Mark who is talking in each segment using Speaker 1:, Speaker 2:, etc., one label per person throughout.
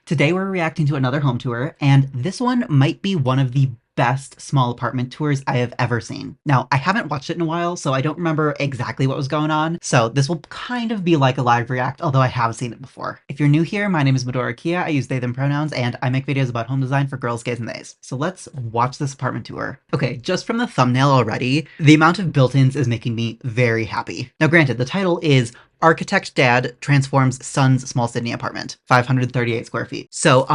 Speaker 1: Today we're reacting to another home tour, and this one might be one of the best small apartment tours I have ever seen. Now, I haven't watched it in a while, so I don't remember exactly what was going on, so this will kind of be like a live react, although I have seen it before. If you're new here, my name is Medora. I use they, them pronouns, and I make videos about home design for girls, gays, and theys. So let's watch this apartment tour. Okay, just from the thumbnail already, the amount of built-ins is making me very happy. Now granted, the title is Architect Dad Transforms Son's Small Sydney Apartment, 538 square feet. So,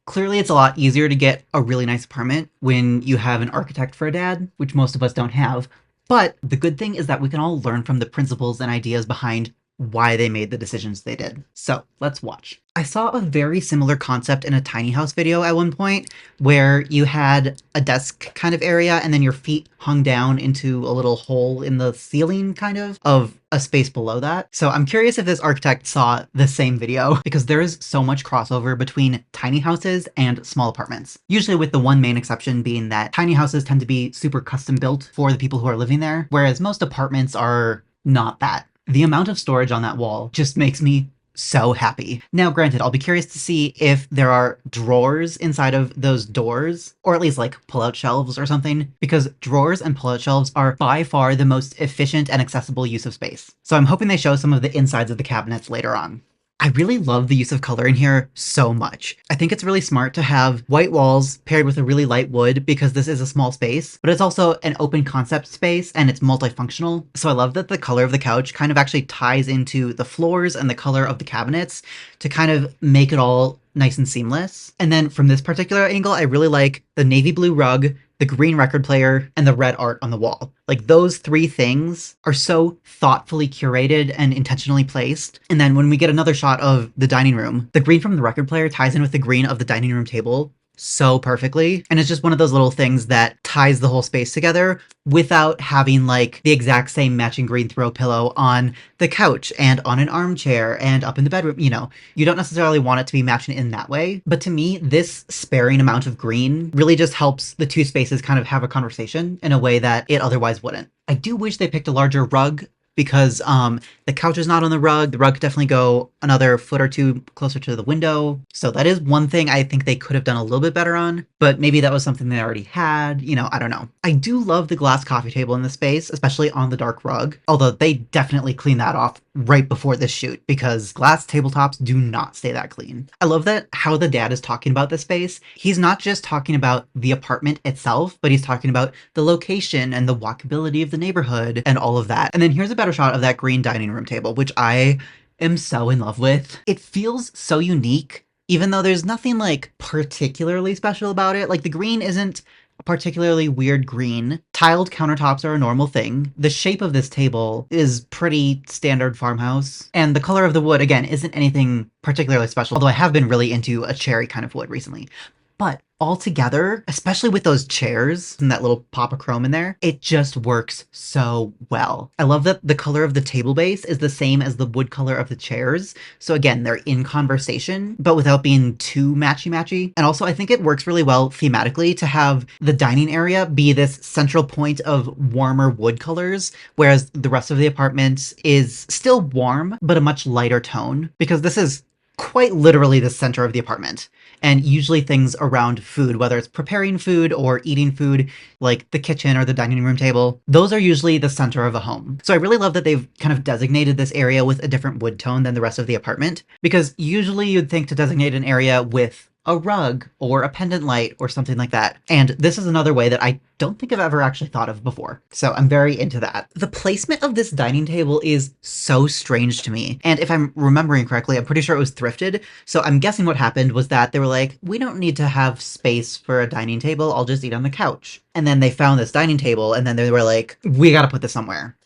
Speaker 1: clearly it's a lot easier to get a really nice apartment when you have an architect for a dad, which most of us don't have. But the good thing is that we can all learn from the principles and ideas behind why they made the decisions they did. So let's watch. I saw a very similar concept in a tiny house video at one point where you had a desk kind of area and then your feet hung down into a little hole in the ceiling kind of a space below that. So I'm curious if this architect saw the same video because there is so much crossover between tiny houses and small apartments. Usually with the one main exception being that tiny houses tend to be super custom built for the people who are living there, whereas most apartments are not that. The amount of storage on that wall just makes me so happy. Now, granted, I'll be curious to see if there are drawers inside of those doors, or at least like pull-out shelves or something, because drawers and pull-out shelves are by far the most efficient and accessible use of space. So I'm hoping they show some of the insides of the cabinets later on. I really love the use of color in here so much. I think it's really smart to have white walls paired with a really light wood because this is a small space, but it's also an open concept space and it's multifunctional. So I love that the color of the couch kind of actually ties into the floors and the color of the cabinets to kind of make it all nice and seamless. And then from this particular angle, I really like the navy blue rug, the green record player, and the red art on the wall. Like those three things are so thoughtfully curated and intentionally placed. And then when we get another shot of the dining room, the green from the record player ties in with the green of the dining room table so perfectly. And it's just one of those little things that ties the whole space together without having like the exact same matching green throw pillow on the couch and on an armchair and up in the bedroom. You know, you don't necessarily want it to be matching in that way. But to me, this sparing amount of green really just helps the two spaces kind of have a conversation in a way that it otherwise wouldn't. I do wish they picked a larger rug because the couch is not on the rug. The rug could definitely go another foot or two closer to the window. So that is one thing I think they could have done a little bit better on, but maybe that was something they already had, you know, I don't know. I do love the glass coffee table in the space, especially on the dark rug, although they definitely cleaned that off right before this shoot because glass tabletops do not stay that clean. I love that how the dad is talking about this space. He's not just talking about the apartment itself, but he's talking about the location and the walkability of the neighborhood and all of that. And then here's a better shot of that green dining room table, which I am so in love with. It feels so unique, even though there's nothing like particularly special about it. Like the green isn't a particularly weird green. Tiled countertops are a normal thing. The shape of this table is pretty standard farmhouse. And the color of the wood, again, isn't anything particularly special, although I have been really into a cherry kind of wood recently. But altogether, especially with those chairs and that little pop of chrome in there, it just works so well. I love that the color of the table base is the same as the wood color of the chairs. So again, they're in conversation, but without being too matchy-matchy. And also I think it works really well thematically to have the dining area be this central point of warmer wood colors, whereas the rest of the apartment is still warm, but a much lighter tone, because this is quite literally the center of the apartment. And usually things around food, whether it's preparing food or eating food, like the kitchen or the dining room table, those are usually the center of a home. So I really love that they've kind of designated this area with a different wood tone than the rest of the apartment, because usually you'd think to designate an area with a rug or a pendant light or something like that. And this is another way that I don't think I've ever actually thought of before. So I'm very into that. The placement of this dining table is so strange to me. And if I'm remembering correctly, I'm pretty sure it was thrifted. So I'm guessing what happened was that they were like, we don't need to have space for a dining table. I'll just eat on the couch. And then they found this dining table and then they were like, we got to put this somewhere.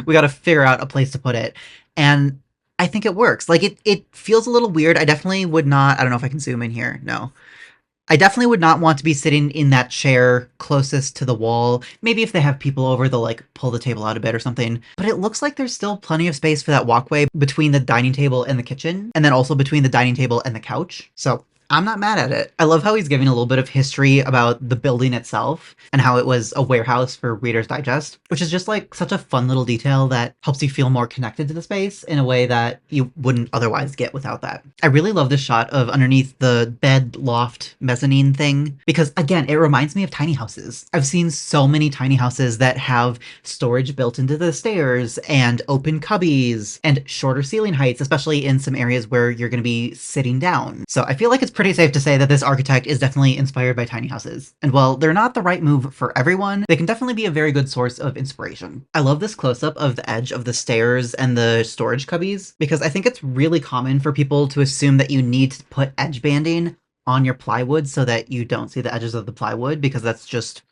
Speaker 1: We got to figure out a place to put it. And I think it works. Like it feels a little weird. I definitely would not, I don't know if I can zoom in here. No. I definitely would not want to be sitting in that chair closest to the wall. Maybe if they have people over, they'll like pull the table out a bit or something. But it looks like there's still plenty of space for that walkway between the dining table and the kitchen, and then also between the dining table and the couch. So I'm not mad at it. I love how he's giving a little bit of history about the building itself and how it was a warehouse for Reader's Digest, which is just like such a fun little detail that helps you feel more connected to the space in a way that you wouldn't otherwise get without that. I really love this shot of underneath the bed loft mezzanine thing because, again, it reminds me of tiny houses. I've seen so many tiny houses that have storage built into the stairs and open cubbies and shorter ceiling heights, especially in some areas where you're going to be sitting down. So I feel like it's pretty safe to say that this architect is definitely inspired by tiny houses. And while they're not the right move for everyone, they can definitely be a very good source of inspiration. I love this close-up of the edge of the stairs and the storage cubbies because I think it's really common for people to assume that you need to put edge banding on your plywood so that you don't see the edges of the plywood because that's just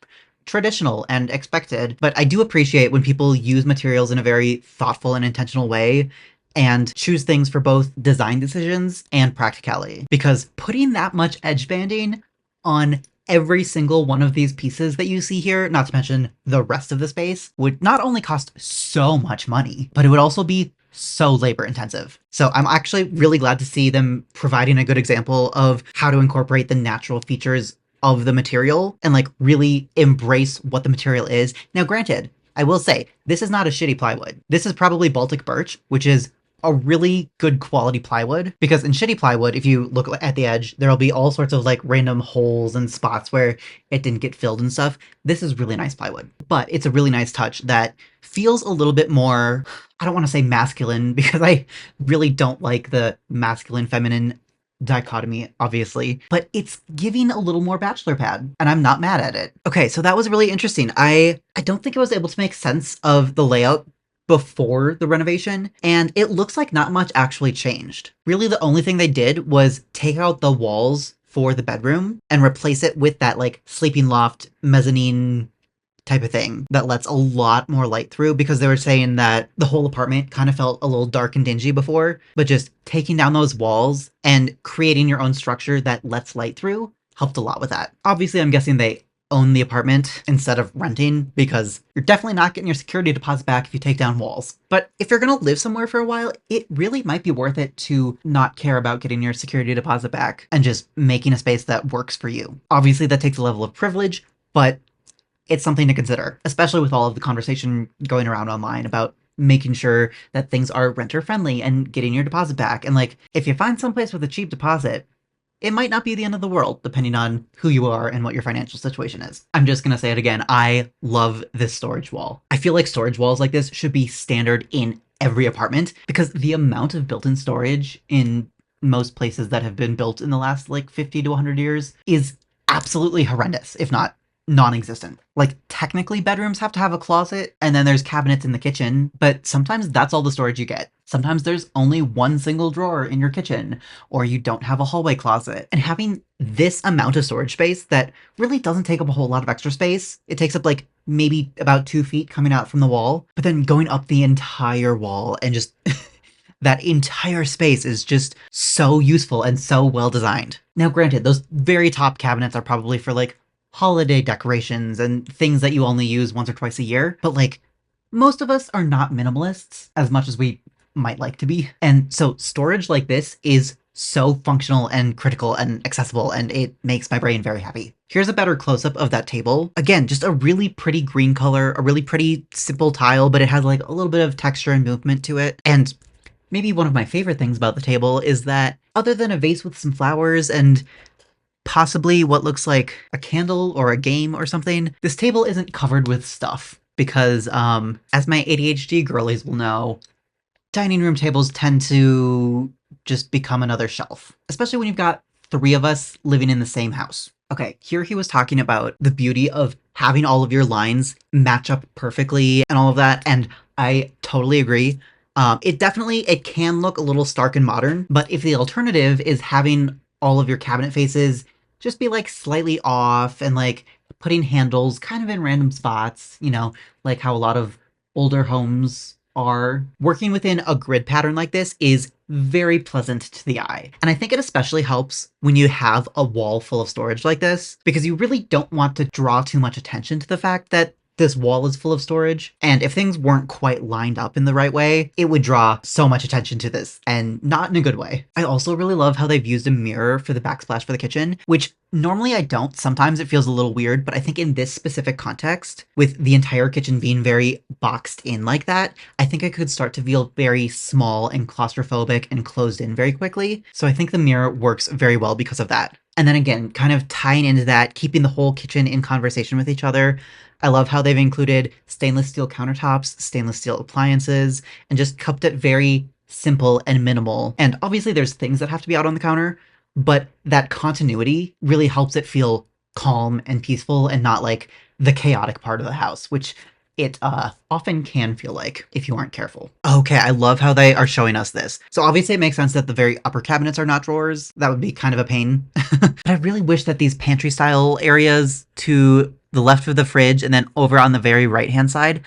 Speaker 1: traditional and expected. But I do appreciate when people use materials in a very thoughtful and intentional way and choose things for both design decisions and practicality. Because putting that much edge banding on every single one of these pieces that you see here, not to mention the rest of the space, would not only cost so much money, but it would also be so labor intensive. So I'm actually really glad to see them providing a good example of how to incorporate the natural features of the material and like really embrace what the material is. Now, granted, I will say this is not a shitty plywood. This is probably Baltic birch, which is a really good quality plywood, because in shitty plywood, if you look at the edge, there'll be all sorts of like random holes and spots where it didn't get filled and stuff. This is really nice plywood, but it's a really nice touch that feels a little bit more, I don't want to say masculine because I really don't like the masculine feminine dichotomy, obviously, but it's giving a little more bachelor pad, and I'm not mad at it. Okay, so that was really interesting. I don't think I was able to make sense of the layout before the renovation, and it looks like not much actually changed. Really, the only thing they did was take out the walls for the bedroom and replace it with that like sleeping loft mezzanine type of thing that lets a lot more light through, because they were saying that the whole apartment kind of felt a little dark and dingy before, but just taking down those walls and creating your own structure that lets light through helped a lot with that. Obviously, I'm guessing they own the apartment instead of renting, because you're definitely not getting your security deposit back if you take down walls. But if you're going to live somewhere for a while, it really might be worth it to not care about getting your security deposit back and just making a space that works for you. Obviously, that takes a level of privilege, but it's something to consider, especially with all of the conversation going around online about making sure that things are renter friendly and getting your deposit back. And like, if you find someplace with a cheap deposit, it might not be the end of the world, depending on who you are and what your financial situation is. I'm just going to say it again. I love this storage wall. I feel like storage walls like this should be standard in every apartment, because the amount of built-in storage in most places that have been built in the last like 50 to 100 years is absolutely horrendous, if not non-existent. Like, technically bedrooms have to have a closet and then there's cabinets in the kitchen, but sometimes that's all the storage you get. Sometimes there's only one single drawer in your kitchen, or you don't have a hallway closet. And having this amount of storage space that really doesn't take up a whole lot of extra space, it takes up like maybe about 2 feet coming out from the wall, but then going up the entire wall and just that entire space is just so useful and so well designed. Now, granted, those very top cabinets are probably for like holiday decorations and things that you only use once or twice a year, but like, most of us are not minimalists as much as we might like to be. And so storage like this is so functional and critical and accessible, and it makes my brain very happy. Here's a better close-up of that table. Again, just a really pretty green color, a really pretty simple tile, but it has like a little bit of texture and movement to it. And maybe one of my favorite things about the table is that other than a vase with some flowers and possibly what looks like a candle or a game or something, this table isn't covered with stuff, because as my ADHD girlies will know, dining room tables tend to just become another shelf, especially when you've got 3 of us living in the same house. Okay, here he was talking about the beauty of having all of your lines match up perfectly and all of that, and I totally agree. It can look a little stark and modern, but if the alternative is having all of your cabinet faces just be like slightly off and like putting handles kind of in random spots, you know, like how a lot of older homes are, working within a grid pattern like this is very pleasant to the eye. And I think it especially helps when you have a wall full of storage like this, because you really don't want to draw too much attention to the fact that this wall is full of storage, and if things weren't quite lined up in the right way, it would draw so much attention to this, and not in a good way. I also really love how they've used a mirror for the backsplash for the kitchen, which normally I don't. Sometimes it feels a little weird, but I think in this specific context, with the entire kitchen being very boxed in like that, I think it could start to feel very small and claustrophobic and closed in very quickly. So I think the mirror works very well because of that. And then again, kind of tying into that, keeping the whole kitchen in conversation with each other. I love how they've included stainless steel countertops, stainless steel appliances, and just kept it very simple and minimal. And obviously there's things that have to be out on the counter, but that continuity really helps it feel calm and peaceful and not like the chaotic part of the house, which it often can feel like if you aren't careful. Okay, I love how they are showing us this. So obviously it makes sense that the very upper cabinets are not drawers. That would be kind of a pain. But I really wish that these pantry style areas to the left of the fridge and then over on the very right hand side,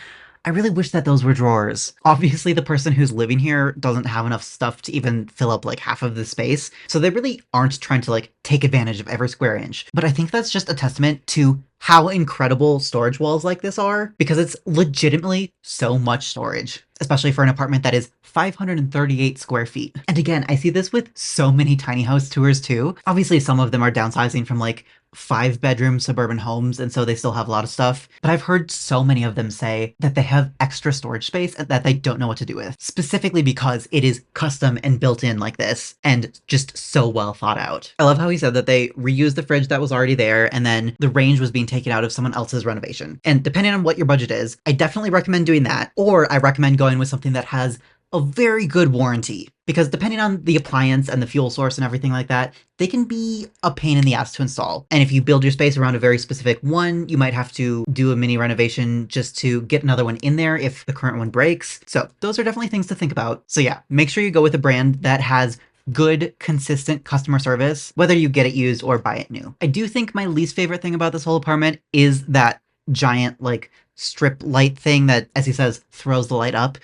Speaker 1: I really wish that those were drawers. Obviously, the person who's living here doesn't have enough stuff to even fill up like half of the space, so they really aren't trying to like take advantage of every square inch. But I think that's just a testament to how incredible storage walls like this are, because it's legitimately so much storage, especially for an apartment that is 538 square feet. And again, I see this with so many tiny house tours too. Obviously, some of them are downsizing from like 5-bedroom suburban homes, and so they still have a lot of stuff. But I've heard so many of them say that they have extra storage space that they don't know what to do with, specifically because it is custom and built in like this and just so well thought out. I love how he said that they reused the fridge that was already there, and then the range was being taken out of someone else's renovation. And depending on what your budget is, I definitely recommend doing that, or I recommend going with something that has a very good warranty, because depending on the appliance and the fuel source and everything like that, they can be a pain in the ass to install. And if you build your space around a very specific one, you might have to do a mini renovation just to get another one in there if the current one breaks. So those are definitely things to think about. So yeah, make sure you go with a brand that has good, consistent customer service, whether you get it used or buy it new. I do think my least favorite thing about this whole apartment is that giant like strip light thing that, as he says, throws the light up.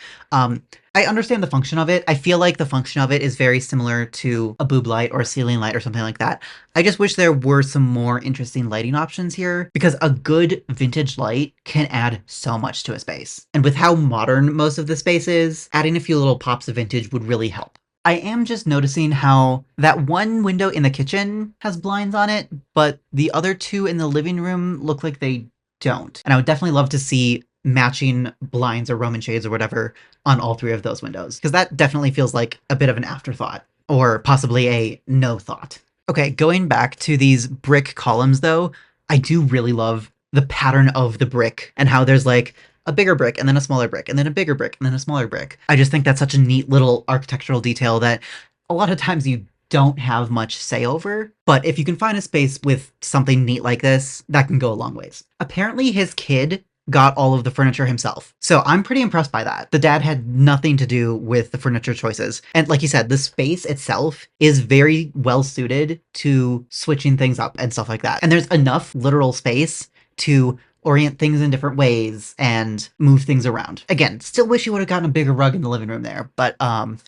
Speaker 1: I understand the function of it. I feel like the function of it is very similar to a boob light or a ceiling light or something like that. I just wish there were some more interesting lighting options here, because a good vintage light can add so much to a space. And with how modern most of the space is, adding a few little pops of vintage would really help. I am just noticing how that one window in the kitchen has blinds on it, but the other two in the living room look like they don't. And I would definitely love to see matching blinds or Roman shades or whatever on all three of those windows, because that definitely feels like a bit of an afterthought, or possibly a no thought. Okay, going back to these brick columns though, I do really love the pattern of the brick and how there's like a bigger brick and then a smaller brick and then a bigger brick and then a smaller brick. I just think that's such a neat little architectural detail that a lot of times you don't have much say over, but if you can find a space with something neat like this, that can go a long ways. Apparently his kid got all of the furniture himself, so I'm pretty impressed by that. The dad had nothing to do with the furniture choices. And like you said, the space itself is very well suited to switching things up and stuff like that. And there's enough literal space to orient things in different ways and move things around. Again, still wish you would have gotten a bigger rug in the living room there, but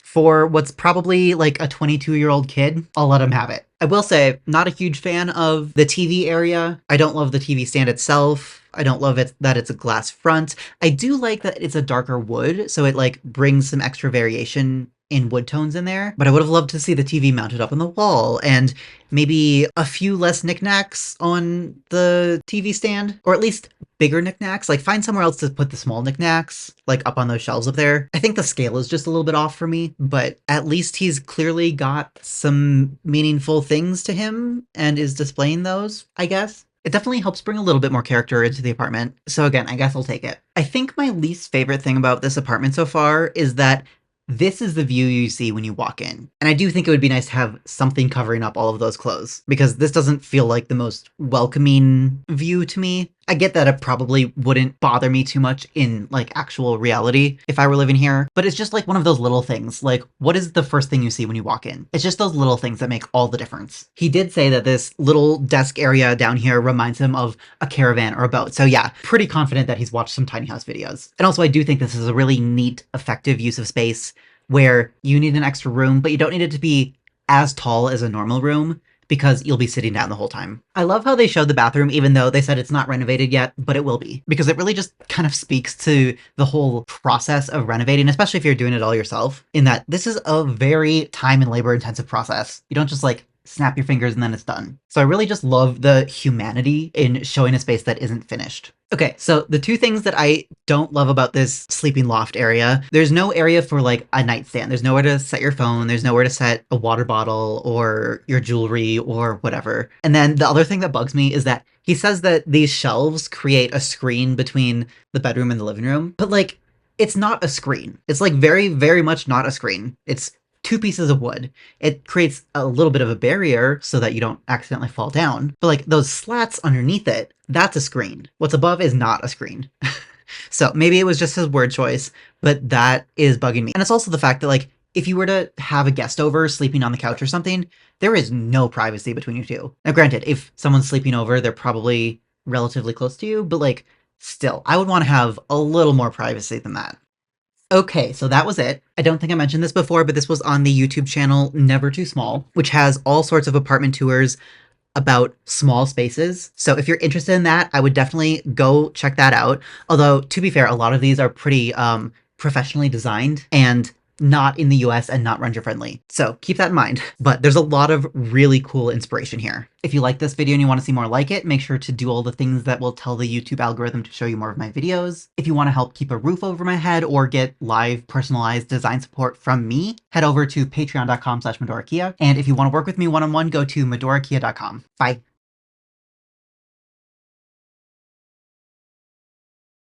Speaker 1: for what's probably like a 22-year-old kid, I'll let him have it. I will say, not a huge fan of the TV area. I don't love the TV stand itself. I don't love it that it's a glass front. I do like that it's a darker wood, so it like brings some extra variation in wood tones in there, but I would have loved to see the TV mounted up on the wall and maybe a few less knickknacks on the TV stand, or at least bigger knickknacks. Like find somewhere else to put the small knickknacks, like up on those shelves up there. I think the scale is just a little bit off for me, but at least he's clearly got some meaningful things to him and is displaying those, I guess. It definitely helps bring a little bit more character into the apartment. So again, I guess I'll take it. I think my least favorite thing about this apartment so far is that this is the view you see when you walk in. And I do think it would be nice to have something covering up all of those clothes, because this doesn't feel like the most welcoming view to me. I get that it probably wouldn't bother me too much in like actual reality if I were living here, but it's just like one of those little things. Like, what is the first thing you see when you walk in? It's just those little things that make all the difference. He did say that this little desk area down here reminds him of a caravan or a boat. So yeah, pretty confident that he's watched some tiny house videos. And also I do think this is a really neat, effective use of space where you need an extra room, but you don't need it to be as tall as a normal room, because you'll be sitting down the whole time. I love how they showed the bathroom, even though they said it's not renovated yet, but it will be, because it really just kind of speaks to the whole process of renovating, especially if you're doing it all yourself, in that this is a very time and labor intensive process. You don't just like snap your fingers and then it's done. So I really just love the humanity in showing a space that isn't finished. Okay, so the two things that I don't love about this sleeping loft area, there's no area for like a nightstand. There's nowhere to set your phone. There's nowhere to set a water bottle or your jewelry or whatever. And then the other thing that bugs me is that he says that these shelves create a screen between the bedroom and the living room, but like, it's not a screen. It's like very, very much not a screen. It's two pieces of wood. It creates a little bit of a barrier so that you don't accidentally fall down. But like those slats underneath it, that's a screen. What's above is not a screen. So maybe it was just his word choice, but that is bugging me. And it's also the fact that like, if you were to have a guest over sleeping on the couch or something, there is no privacy between you two. Now granted, if someone's sleeping over, they're probably relatively close to you, but like still, I would want to have a little more privacy than that. Okay, so that was it. I don't think I mentioned this before, but this was on the YouTube channel Never Too Small, which has all sorts of apartment tours about small spaces. So if you're interested in that, I would definitely go check that out. Although, to be fair, a lot of these are pretty professionally designed and not in the US and not renter friendly. So keep that in mind. But there's a lot of really cool inspiration here. If you like this video and you want to see more like it, make sure to do all the things that will tell the YouTube algorithm to show you more of my videos. If you want to help keep a roof over my head or get live personalized design support from me, head over to patreon.com/medorakia. And if you want to work with me one-on-one, go to medorakia.com. Bye.